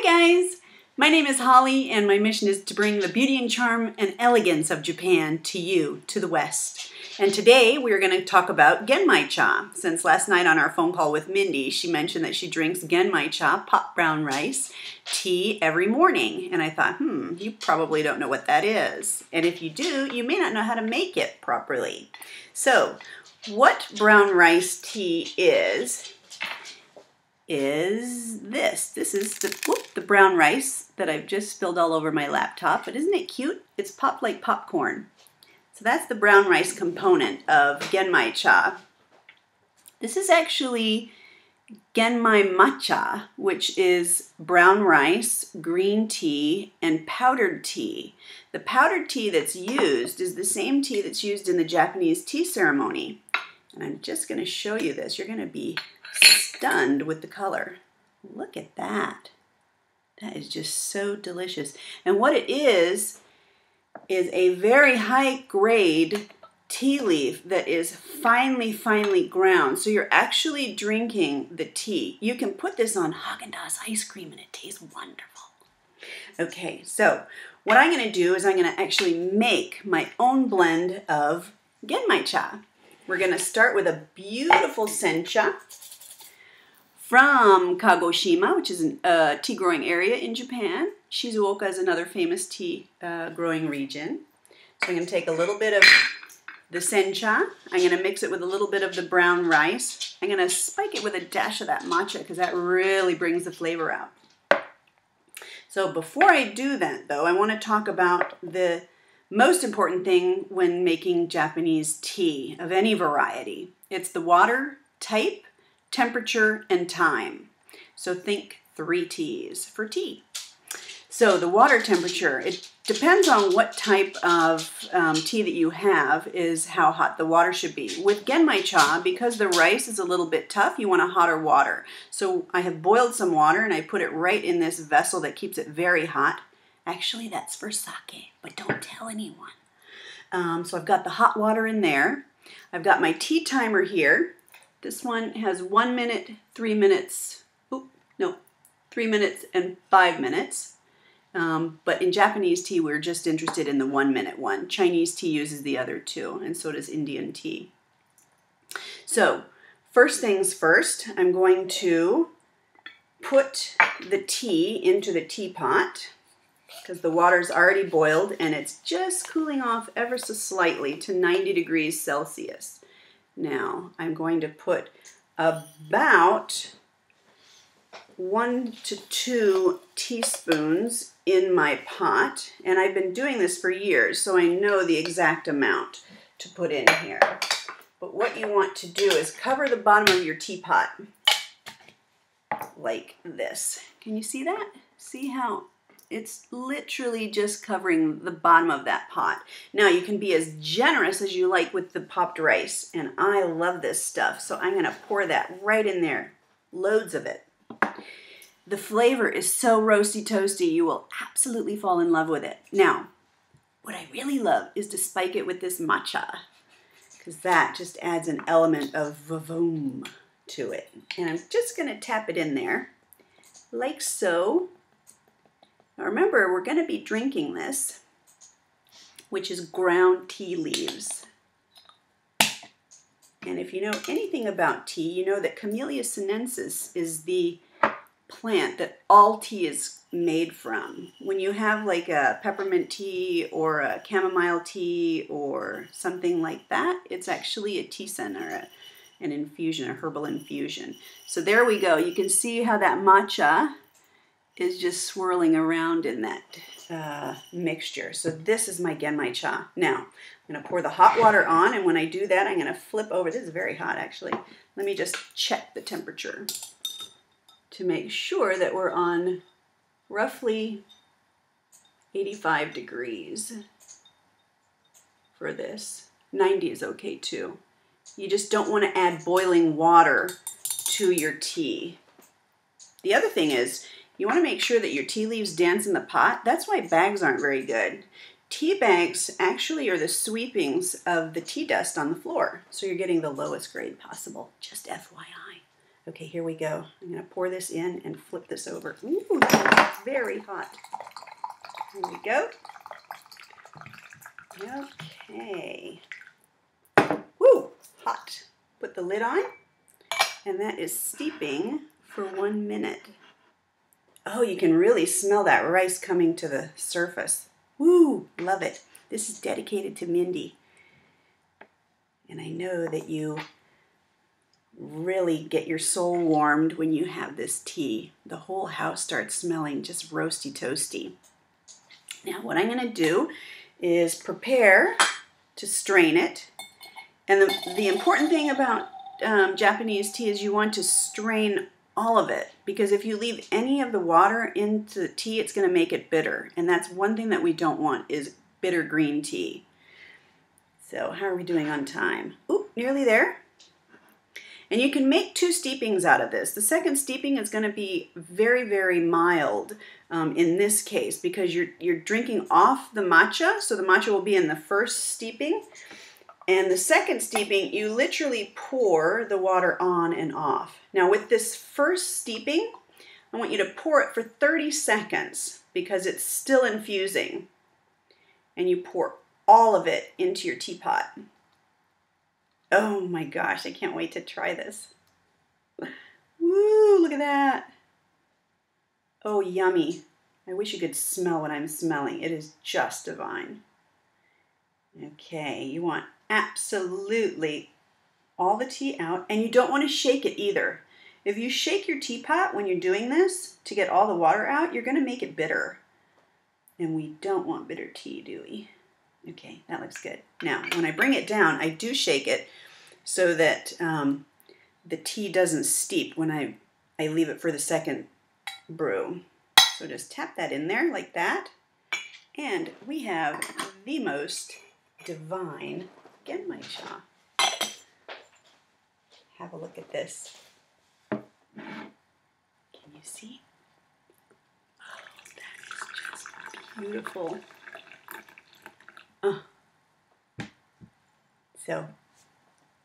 Hi guys! My name is Holly and my mission is to bring the beauty and charm and elegance of Japan to you, to the West. And today we are going to talk about Genmaicha. Since last night on our phone call with Mindy, she mentioned that she drinks Genmaicha, pot brown rice, tea every morning. And I thought, you probably don't know what that is. And if you do, you may not know how to make it properly. So, what brown rice tea is this. This is the brown rice that I've just spilled all over my laptop. But isn't it cute? It's popped like popcorn. So that's the brown rice component of Genmaicha. This is actually Genmaicha, which is brown rice, green tea, and powdered tea. The powdered tea that's used is the same tea that's used in the Japanese tea ceremony. And I'm just going to show you this. You're going to be stunned with the color. Look at that. That is just so delicious. And what it is a very high grade tea leaf that is finely ground. So you're actually drinking the tea. You can put this on Haagen-Dazs ice cream and it tastes wonderful. Okay, so what I'm going to do is I'm going to actually make my own blend of Genmaicha. We're going to start with a beautiful sencha from Kagoshima, which is a tea growing area in Japan. Shizuoka is another famous tea growing region. So I'm going to take a little bit of the sencha. I'm going to mix it with a little bit of the brown rice. I'm going to spike it with a dash of that matcha because that really brings the flavor out. So before I do that, though, I want to talk about the most important thing when making Japanese tea of any variety. It's the water type, temperature, and time. So think 3 T's for tea. So the water temperature, it depends on what type of tea that you have is how hot the water should be. With Genmaicha, because the rice is a little bit tough, you want a hotter water. So I have boiled some water and I put it right in this vessel that keeps it very hot. Actually, that's for sake, but don't tell anyone. So I've got the hot water in there. I've got my tea timer here. This one has 1 minute, 3 minutes, 3 minutes and 5 minutes. But in Japanese tea, we're just interested in the 1 minute one. Chinese tea uses the other 2, and so does Indian tea. So, first things first, I'm going to put the tea into the teapot because the water's already boiled and it's just cooling off ever so slightly to 90 degrees Celsius. Now, I'm going to put about 1 to 2 teaspoons in my pot, and I've been doing this for years, so I know the exact amount to put in here. But what you want to do is cover the bottom of your teapot like this. Can you see that? See how it's literally just covering the bottom of that pot. Now you can be as generous as you like with the popped rice, and I love this stuff, so I'm going to pour that right in there. Loads of it. The flavor is so roasty toasty, you will absolutely fall in love with it. Now, what I really love is to spike it with this matcha, because that just adds an element of vavoom to it. And I'm just going to tap it in there, like so. Now remember, we're going to be drinking this, which is ground tea leaves. And if you know anything about tea, you know that Camellia sinensis is the plant that all tea is made from. When you have like a peppermint tea or a chamomile tea or something like that, it's actually a tisane or an infusion, a herbal infusion. So there we go. You can see how that matcha is just swirling around in that mixture. So this is my Genmaicha. Now, I'm going to pour the hot water on, and when I do that, I'm going to flip over. This is very hot, actually. Let me just check the temperature to make sure that we're on roughly 85 degrees for this. 90 is okay, too. You just don't want to add boiling water to your tea. The other thing is, you want to make sure that your tea leaves dance in the pot. That's why bags aren't very good. Tea bags actually are the sweepings of the tea dust on the floor. So you're getting the lowest grade possible. Just FYI. Okay, here we go. I'm going to pour this in and flip this over. Ooh, that's very hot. Here we go. Okay. Woo, hot. Put the lid on, and that is steeping for 1 minute. Oh, you can really smell that rice coming to the surface. Woo, love it. This is dedicated to Mindi. And I know that you really get your soul warmed when you have this tea. The whole house starts smelling just roasty toasty. Now what I'm going to do is prepare to strain it. And the important thing about Japanese tea is you want to strain all of it, because if you leave any of the water into the tea, it's going to make it bitter. And that's one thing that we don't want, is bitter green tea. So how are we doing on time? Ooh, nearly there. And you can make 2 steepings out of this. The second steeping is going to be very, very mild in this case, because you're drinking off the matcha, so the matcha will be in the first steeping. And the second steeping, you literally pour the water on and off. Now with this first steeping, I want you to pour it for 30 seconds because it's still infusing. And you pour all of it into your teapot. Oh my gosh, I can't wait to try this. Woo, look at that. Oh, yummy. I wish you could smell what I'm smelling. It is just divine. Okay, you want absolutely all the tea out, and you don't want to shake it either. If you shake your teapot when you're doing this to get all the water out, you're going to make it bitter. And we don't want bitter tea, do we? Okay, that looks good. Now, when I bring it down, I do shake it so that the tea doesn't steep when I leave it for the second brew. So just tap that in there like that. And we have the most divine Genmaicha. Have a look at this. Can you see? Oh, that is just beautiful. So,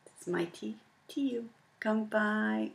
it's my tea to you. Come by.